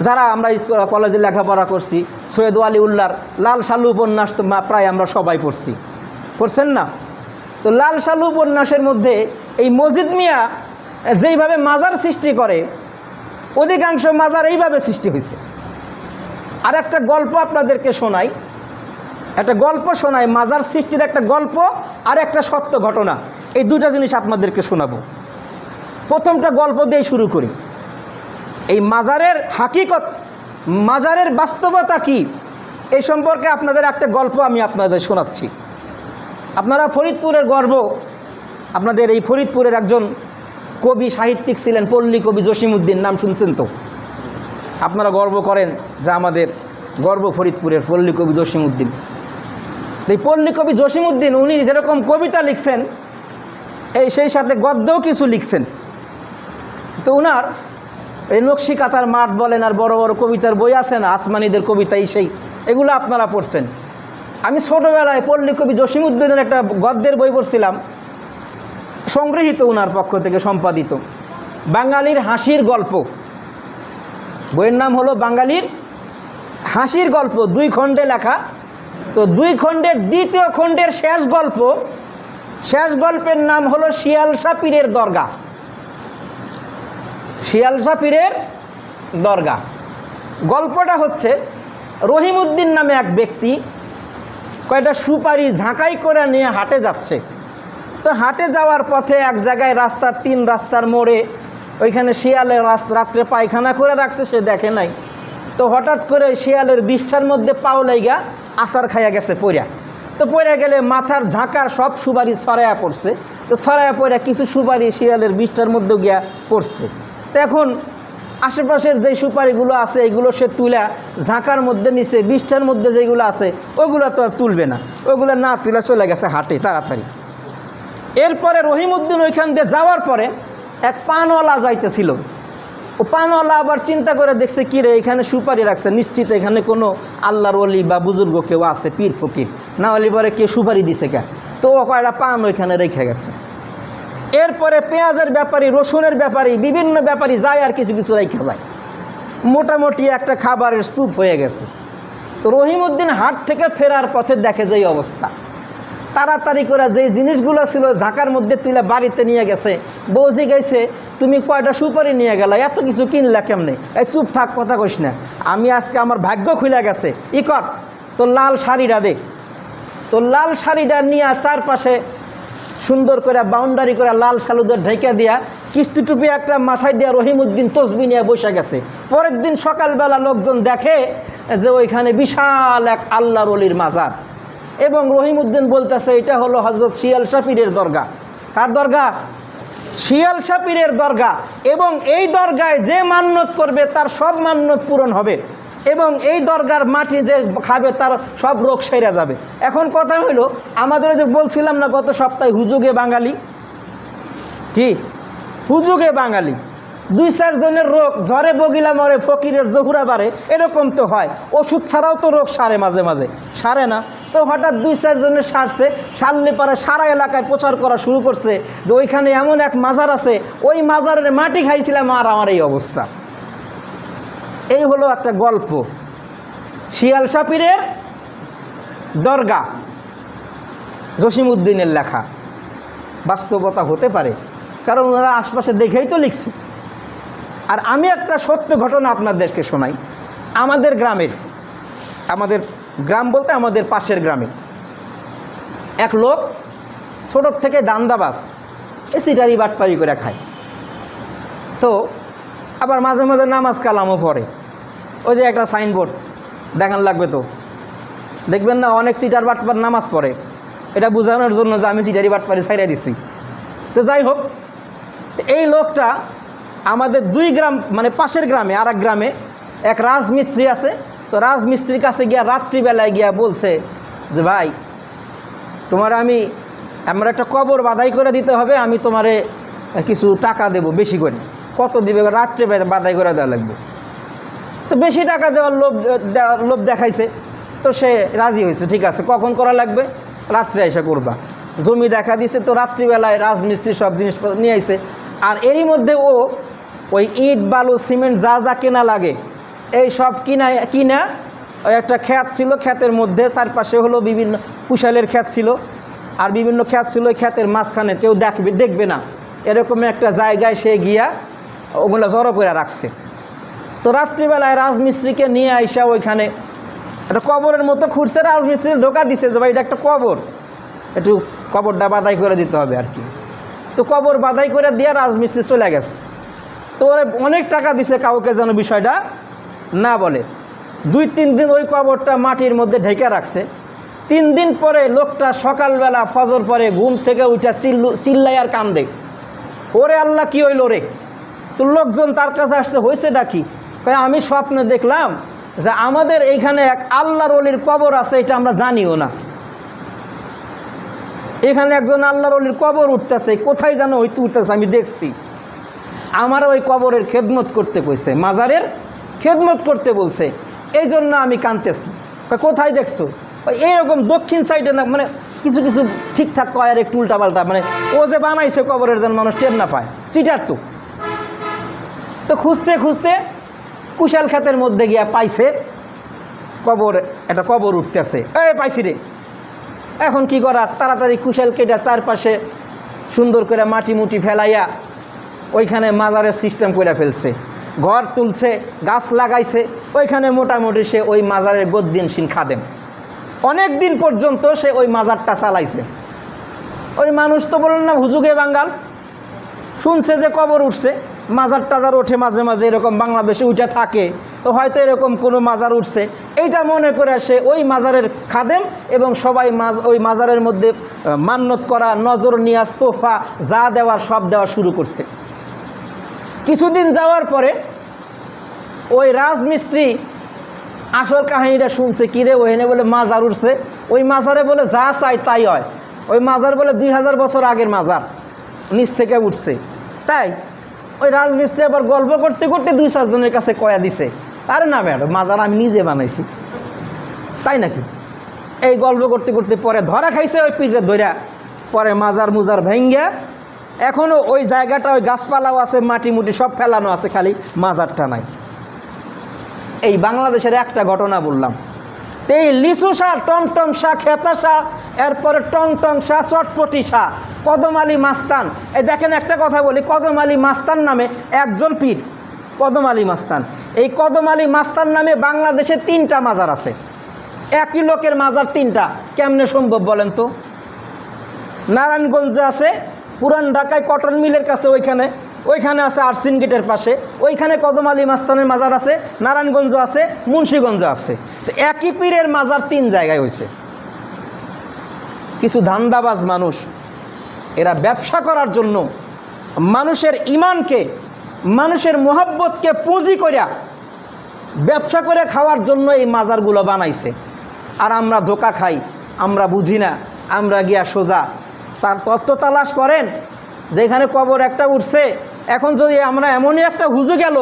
যারা আমরা কলেজে লেখাপড়া করছি, সৈয়দ ওয়ালিউল্লাহর লাল সালু উপন্যাস তো প্রায় আমরা সবাই পড়ছেন না? তো লাল সালু উপন্যাসের মধ্যে এই মজিদ মিয়া যেইভাবে মাজার সৃষ্টি করে, অধিকাংশ মাজার এইভাবে সৃষ্টি হয়েছে। আর একটা গল্প আপনাদেরকে শোনাই, একটা গল্প শোনাই, মাজার সৃষ্টির একটা গল্প আর একটা সত্য ঘটনা। এই দুটা জিনিস আপনাদেরকে শোনাবো। প্রথমটা গল্প দিয়ে শুরু করি। এই মাজারের হাকিকত, মাজারের বাস্তবতা কি, এই সম্পর্কে আপনাদের একটা গল্প আমি আপনাদের শোনাচ্ছি। আপনারা ফরিদপুরের গর্ব, আপনাদের এই ফরিদপুরের একজন কবি সাহিত্যিক ছিলেন পল্লী কবি জসিমউদ্দিন, নাম শুনছেন তো? আপনারা গর্ব করেন যে আমাদের গর্ব ফরিদপুরের পল্লী কবি জসিমউদ্দিন। এই পল্লী কবি জসিমউদ্দিন উনি যেরকম কবিতা লিখছেন, সেই সাথে গদ্যও কিছু লিখছেন। তো উনার এই নকশি কাতার মাঠ বলেন, আর বড় বড় কবিতার বই আছে না, আসমানিদের কবিতা, এগুলো আপনারা পড়ছেন। আমি ছোটোবেলায় পল্লী কবি জসিমউদ্দিনের একটা গদ্যের বই পড়ছিলাম, সংগৃহীত উনার পক্ষ থেকে সম্পাদিত, বাঙালির হাসির গল্প। বইয়ের নাম হলো বাঙালির হাসির গল্প, 2 খণ্ডে লেখা। তো 2 খণ্ডের দ্বিতীয় খণ্ডের শেষ গল্পের নাম হলো শিয়ালশা পীরের দরগা। শিয়ালশা পীরের দরগা। গল্পটা হচ্ছে, রহিমউদ্দিন নামে এক ব্যক্তি কয়টা সুপারি ঝাঁকাই করে নিয়ে হাটে যাচ্ছে। তো হাটে যাওয়ার পথে এক জায়গায় 3 রাস্তার মোড়ে ওইখানে শিয়ালের রাত্রে পায়খানা করে রাখছে, সে দেখে নাই। তো হঠাৎ করে শিয়ালের বিষ্ঠার মধ্যে পাও লাইগা আচার খাইয়া গেছে পইরা। তো পইরা গেলে মাথার ঝাঁকার সব সুপারি ছড়াইয়া পড়ছে। তো ছড়াইয়া পড়া কিছু সুপারি শিয়ালের বিষ্ঠার মধ্যে গিয়া পড়ছে। তো এখন আশেপাশের যে সুপারিগুলো আছে এগুলো সে তুলা ঝাঁকার মধ্যে নিচে, বিষ্ঠার মধ্যে যেগুলো আছে ওগুলো তো আর তুলবে না, ওগুলো না তুলে চলে গেছে হাটে তাড়াতাড়ি। এরপরে রহিমউদ্দিন ওইখান দিয়ে যাওয়ার পরে এক পানওয়ালা যাইতেছিল। ও পানওয়ালা আবার চিন্তা করে দেখছে, কী রে এখানে সুপারি রাখছে, নিশ্চিত এখানে কোনো আল্লাহর ওলি বা বুজুর্গ কেউ আছে, পীর ফকির, না হলে পরে কে সুপারি দিছে কে। তো ও কয়টা পান ওইখানে রেখে গেছে। এরপরে পেঁয়াজের ব্যাপারী, রসুনের ব্যাপারী, বিভিন্ন ব্যাপারী যায় আর কিছু কিছু রেখে যায়। মোটামুটি একটা খাবারের স্তূপ হয়ে গেছে। তো রহিমউদ্দিন হাট থেকে ফেরার পথে দেখে যে অবস্থা। তাড়াতাড়ি করে যে জিনিসগুলো ছিল ঝাঁকার মধ্যে তুলে বাড়িতে নিয়ে গেছে। বৌজি গেছে, তুমি কয়টা সুপারি নিয়ে গেলা, এত কিছু কিনলা কেমনে? এই চুপ থাক, কথা কইস না, আমি আজকে আমার ভাগ্য খুলে গেছে। ই কর, তো লাল শাড়িটা দে। তো লাল শাড়িটা নিয়ে চারপাশে সুন্দর করে বাউন্ডারি করে লাল সালুদের ঢেকে দিয়া কিস্তি টুপি একটা মাথায় দিয়া রহিমউদ্দিন তসবি নিয়ে বসে গেছে। পরের দিন সকালবেলা লোকজন দেখে যে ওইখানে বিশাল এক আল্লাহর ওলির মাজার, এবং রহিমউদ্দিন বলতেছে এটা হলো হযরত শিয়াল শাহ পীরের দরগা। কার দরগা? শিয়াল শাহ পীরের দরগা। এবং এই দরগায় যে মান্যত করবে তার সব মান্যত পূরণ হবে, এবং এই দরগার মাটি যে খাবে তার সব রোগ সেরে যাবে। এখন কথা হইল, আমাদের যে বলছিলাম না গত সপ্তাহে হুজুগে বাঙালি, কি হুজুগে বাঙালি, 2-4 জনের রোগ ঝড়ে বগিলা মরে ফকিরের জহুরা বাড়ে, এরকম তো হয়। ওষুধ ছাড়াও তো রোগ সারে, মাঝে মাঝে সারে না। তো হঠাৎ 2-4 জনের সারছে, সারলে পারে সারা এলাকায় প্রচার করা শুরু করছে যে ওইখানে এমন এক মাজার আছে, ওই মাজারের মাটি খাইছিলাম আর আমার এই অবস্থা। এই হলো একটা গল্প, শিয়াল শাহ পীরের দরগা, জসিমউদ্দিনের লেখা। বাস্তবতা হতে পারে, কারণ ওনারা আশপাশে দেখেই তো লিখছে। আর আমি একটা সত্য ঘটনা আপনাদেরকে শোনাই। আমাদের গ্রামের, আমাদের গ্রাম বলতে আমাদের পাশের গ্রামে এক লোক ছোটোর থেকে দান্দাবাজ, সিটারি বাটপারি করে খায়। তো আবার মাঝে মাঝে নামাজ কালামও পড়ে। ওই যে একটা সাইনবোর্ড দেখান লাগবে, তো দেখবেন না অনেক সিটার বাটপার নামাজ পড়ে, এটা বোঝানোর জন্য যে আমি সিটারি বাটপারি ছাইড়া দিচ্ছি। তো যাই হোক, এই লোকটা আমাদের 2 গ্রাম মানে পাশের গ্রামে আর এক গ্রামে এক রাজমিস্ত্রি আছে। তো রাজমিস্ত্রির কাছে গিয়া রাত্রিবেলায় গিয়া বলছে যে ভাই, তোমার আমার একটা কবর বাধাই করে দিতে হবে, আমি তোমারে কিছু টাকা দেব বেশি করে। কত দিবে? রাত্রে বাধাই করে দেওয়া লাগবে। তো বেশি টাকা দেওয়ার লোভ দেখাইছে। তো সে রাজি হয়েছে, ঠিক আছে, কখন করা লাগবে? রাত্রে এসে করবা। জমি দেখা দিছে। তো রাত্রিবেলায় রাজমিস্ত্রি সব জিনিসপত্র নিয়ে আইছে। আর এরই মধ্যে ও ওই ইট বালু সিমেন্ট যা যা কেনা লাগে এই সব কিনা ওই একটা ক্ষেত ছিল, ক্ষেতের মধ্যে চারপাশে হলো বিভিন্ন কুশালের ক্ষেত ছিল, আর বিভিন্ন ক্ষেত ছিল। ওই ক্ষেতের মাঝখানে কেউ দেখবে না এরকম একটা জায়গায় সে গিয়া ওগুলো জড়ো করে রাখছে। তো রাত্রিবেলায় রাজমিস্ত্রিকে নিয়ে আইসা ওইখানে একটা কবরের মতো খুঁড়ছে। রাজমিস্ত্রি ধোকা দিছে যে ভাই এটা একটা কবর, একটু কবরটা বাধাই করে দিতে হবে আর কি। তো কবর বাধাই করে দিয়ে রাজমিস্ত্রি চলে গেছে। তো ওরা অনেক টাকা দিছে, কাউকে যেন বিষয়টা না বলে। 2-3 দিন ওই কবরটা মাটির মধ্যে ঢেকে রাখছে। 3 দিন পরে লোকটা সকালবেলা ফজর পরে ঘুম থেকে উঠা চিল্লাই আর কান্দে, ওরে আল্লাহ কি হইল রে। তো লোকজন তার কাছে আসছে, হয়েছে ডাকি? আমি স্বপ্নে দেখলাম যে আমাদের এইখানে এক আল্লাহর ওলির কবর আছে, এটা আমরা জানিও না। এখানে একজন আল্লাহর ওলির কবর উঠতেছে, কোথায় যেন হইতে উঠতেছে, আমি দেখছি। আমার ওই কবরের খেদমত করতে কইছে, মাজারের খেদমত করতে বলছে, এই জন্য আমি কাঁদতেছি। কোথায় দেখছো? এইরকম দক্ষিণ সাইডে না, মানে কিছু কিছু ঠিকঠাক কয় আর একটু উল্টাপাল্টা, মানে ও যে বানাইছে কবরের যেন মানুষ টের না পায়, চিটার। তো খুঁজতে খুঁজতে কুশাল ক্ষেতের মধ্যে গিয়া পাইছে কবর, একটা কবর উঠতেছে। পাইছি রে। এখন কি করা, তাড়াতাড়ি কুশাল কেটে চারপাশে সুন্দর করে মাটি মুটি ফেলাইয়া ওইখানে মাজারের সিস্টেম করে ফেলছে, ঘর তুলছে, গাছ লাগাইছে। ওইখানে মোটামুটি সে ওই মাজারের গদ্দিনশীন খাদেম, অনেক দিন পর্যন্ত সে ওই মাজারটা চালাইছে। ওই মানুষ তো বললেন না হুজুগে বাঙ্গাল, শুনছে যে কবর উঠছে, মাজার টাজার ওঠে মাঝে মাঝে, এরকম বাংলাদেশে উঠে থাকে, তো হয়তো এরকম কোনো মাজার উঠছে, এইটা মনে করে সে ওই মাজারের খাদেম এবং সবাই ওই মাজারের মধ্যে মান্নত করা, নজর নিয়াজ, তোফা যা দেওয়ার সব দেওয়া শুরু করছে। কিছুদিন যাওয়ার পরে ওই রাজমিস্ত্রি আসল কাহিনীটা শুনছে, কিরে ওখানে বলে মাজার উঠছে, ওই মাজারে বলে যা চাই তাই হয়, ওই মাজার বলে 2000 বছর আগের মাজার নিচ থেকে উঠছে। তাই ওই রাজমিস্ত্রি আবার গল্প করতে করতে 2-4 জনের কাছে কয়া দিছে, আরে না ম্যাডাম, মাজার আমি নিজে বানাইছি। তাই নাকি? এই গল্প করতে করতে পরে ধরা খাইছে ওই পীরে ধইরা, পরে মাজার মুজার ভেঙ্গা এখনও ওই জায়গাটা, ওই গাছপালাও আছে, মাটি মুটি সব ফেলানো আছে, খালি মাজারটা নাই। এই বাংলাদেশের একটা ঘটনা বললাম। তো এই লিচু শাহ, টমটম শাহ, খেতা শাহ, এরপরে টং শাহ, চটপটি শাহ, কদম আলী মাস্তান। এই দেখেন একটা কথা বলি, কদম আলী মাস্তান নামে একজন পীর, কদম আলী মাস্তান। এই কদম আলী মাস্তান নামে বাংলাদেশে 3টা মাজার আছে। একই লোকের মাজার 3টা, কেমনে সম্ভব বলেন তো? নারায়ণগঞ্জে আছে, পুরান ঢাকায় কটন মিলের কাছে, ওইখানে আছে আরসিন গেটের পাশে, ওইখানে কদম আলী মাস্তানের মাজার আছে। নারায়ণগঞ্জ আছে, মুন্সিগঞ্জ আছে। তো একই পীরের মাজার 3 জায়গায় হয়েছে। কিছু ধান্দাবাজ মানুষ, এরা ব্যবসা করার জন্য মানুষের ইমানকে, মানুষের মোহাব্বতকে পুঁজি করিয়া ব্যবসা করে খাওয়ার জন্য এই মাজারগুলো বানাইছে। আর আমরা ধোকা খাই, আমরা বুঝি না, আমরা গিয়া সোজা তার তত্ত্ব তালাশ করেন যেখানে কবর একটা উঠছে। এখন যদি আমরা এমনই একটা হুজু গেল,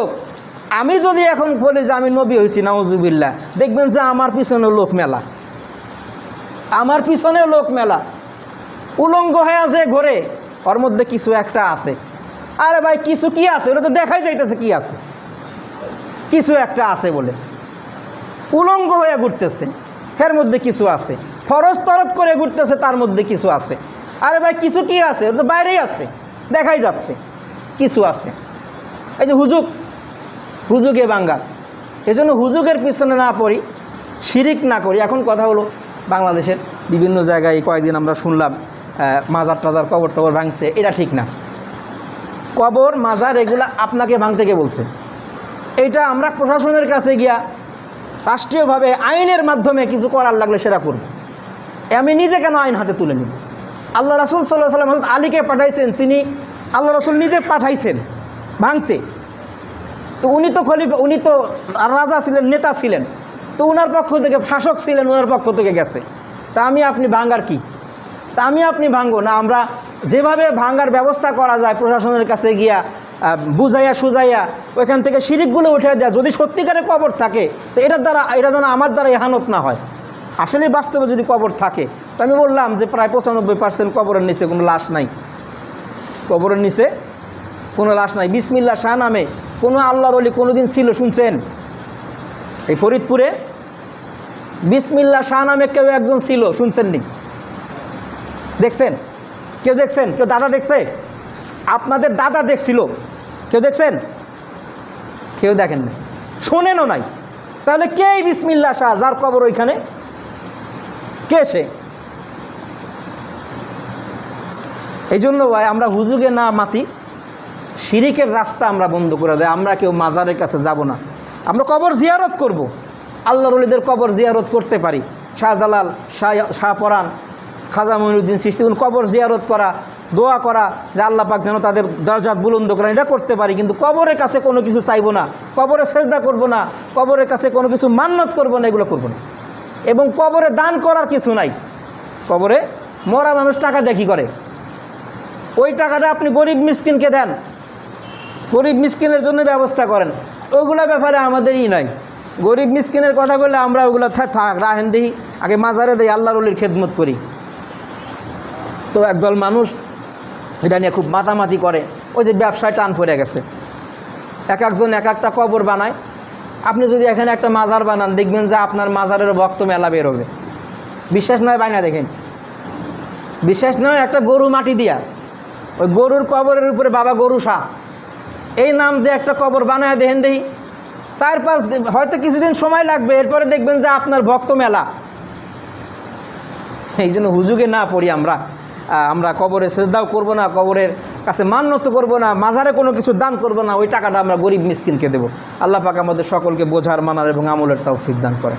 আমি যদি এখন বলি যে আমি নবী হয়েছি, নাউজুবিল্লাহ, দেখবেন যে আমার পিছনে লোক মেলা, আমার পিছনে লোক মেলা, উলঙ্গ হয়ে যে ঘোরে, ওর মধ্যে কিছু একটা আছে। আরে ভাই কিছু কি আছে? ওটা তো দেখাই যাইতেছে কি আছে, কিছু একটা আছে বলে উলঙ্গ হয়ে ঘুরতেছে, এর মধ্যে কিছু আছে। ফরজ তরফ করে ঘুরতেছে, তার মধ্যে কিছু আছে। আরে ভাই কিছু কি আছে? ওটা তো বাইরেই আছে, দেখাই যাচ্ছে কিছু আছে। এই যে হুজুগে বাঙ্গাল, এই জন্য হুজুগের পিছনে না পড়ি, শিরিক না করি। এখন কথা হলো বাংলাদেশের বিভিন্ন জায়গায় কয়েকদিন আমরা শুনলাম মাজার টাজার, কবর টবর ভাঙছে, এটা ঠিক না। কবর মাজার এগুলা আপনাকে ভাঙতে কে বলছে? এইটা আমরা প্রশাসনের কাছে গিয়া রাষ্ট্রীয়ভাবে আইনের মাধ্যমে কিছু করার লাগলে সেটা করব। আমি নিজে কেন আইন হাতে তুলে নিব? আল্লাহ রাসূল সাল্লাল্লাহু আলাইহি ওয়াসাল্লাম হযরত আলীকে পাঠাইছেন, তিনি আল্লাহ রাসূল নিজে পাঠাইছেন ভাঙতে। তো উনি তো খলিফা, উনি তো রাজা ছিলেন, নেতা ছিলেন, তো ওনার পক্ষ থেকে শাসক ছিলেন, ওনার পক্ষ থেকে গেছে। তা আমি আপনি ভাঙার কি? তা আমি আপনি ভাঙবো না? আমরা যেভাবে ভাঙার ব্যবস্থা করা যায় প্রশাসনের কাছে গিয়া বুঝাইয়া সুজাইয়া ওইখান থেকে শিরিকগুলো উঠে দেয়, যদি সত্যিকারে কবর থাকে তো এটা যেন আমার দ্বারা ইহানত না হয়। আসলে বাস্তবে যদি কবর থাকে, তো আমি বললাম যে প্রায় 95% কবরের নিচে কোনো লাশ নাই, কবরের নিচে কোনো লাশ নাই। বিসমিল্লাহ শাহ নামে কোনো আল্লাহর ওলি কোনো দিন ছিল শুনছেন? এই ফরিদপুরে বিসমিল্লাহ শাহ নামে কেউ একজন ছিল, শুনছেন নি? দেখছেন? কেউ দেখছেন? কেউ দাদা দেখছে? আপনাদের দাদা দেখছিল, কেউ দেখছেন? কেউ দেখেন না, শোনেনও নাই। তাহলে কে এই বিসমিল্লাহ শাহ, যার কবর ওইখানে? কে সে? এই জন্য ভাই আমরা হুজুগে না মাতি, শিরিকের রাস্তা আমরা বন্ধ করে দেয়। আমরা কেউ মাজারের কাছে যাব না, আমরা কবর জিয়ারত করব। আল্লাহর ওলিদের কবর জিয়ারত করতে পারি। শাহজালাল, শাহপরাণ, খাজা মঈনুদ্দিন চিশতি, কবর জিয়ারত করা, দোয়া করা যে আল্লাহ পাক যেন তাদের দরজাত বুলন্দ করেন, এটা করতে পারি। কিন্তু কবরের কাছে কোনো কিছু চাইবো না, কবরে সেজদা করব না, কবরের কাছে কোনো কিছু মান্নত করব না, এগুলো করব না। এবং কবরে দান করার কিছু নাই। কবরে মরা মানুষ টাকা দেখি করে, ওই টাকাটা আপনি গরিব মিসকিনকে দেন, গরিব মিসকিনের জন্য ব্যবস্থা করেন। ওইগুলো ব্যাপারে আমাদেরই নাই। গরিব মিসকিনের কথা বললে আমরা ওগুলো থাক রাহেন দিই, আগে মাজারে দেই, আল্লাহর ওলির খেদমত করি। তো একদল মানুষ এটা নিয়ে খুব মাতামাতি করে, ওই যে ব্যবসায় টান পড়ে গেছে। একজন এক একটা কবর বানায়। আপনি যদি এখানে একটা মাজার বানান, দেখবেন যে আপনার মাজারের ভক্ত মেলা বেরোবে। বিশ্বাস নয় বাইনা দেখেন, বিশ্বাস নয়, একটা গরু মাটি দিয়া, ওই গরুর কবরের উপরে বাবা গরু শাহ এই নাম দিয়ে একটা কবর বানায় দেখেন, দেখি 4-5 দিন, হয়তো কিছুদিন সময় লাগবে, এরপরে দেখবেন যে আপনার ভক্ত মেলা। এই জন্য হুজুগে না পড়ি আমরা, আমরা কবরে সেজদাও করব না, কবরের কাছে মান্যত করব না, মাজারে কোনো কিছু দান করব না, ওই টাকাটা আমরা গরিব মিসকিনকে দেব। আল্লাহ পাক আমাদের সকলকে বোঝার, মানার এবং আমলের তৌফিক দান করে।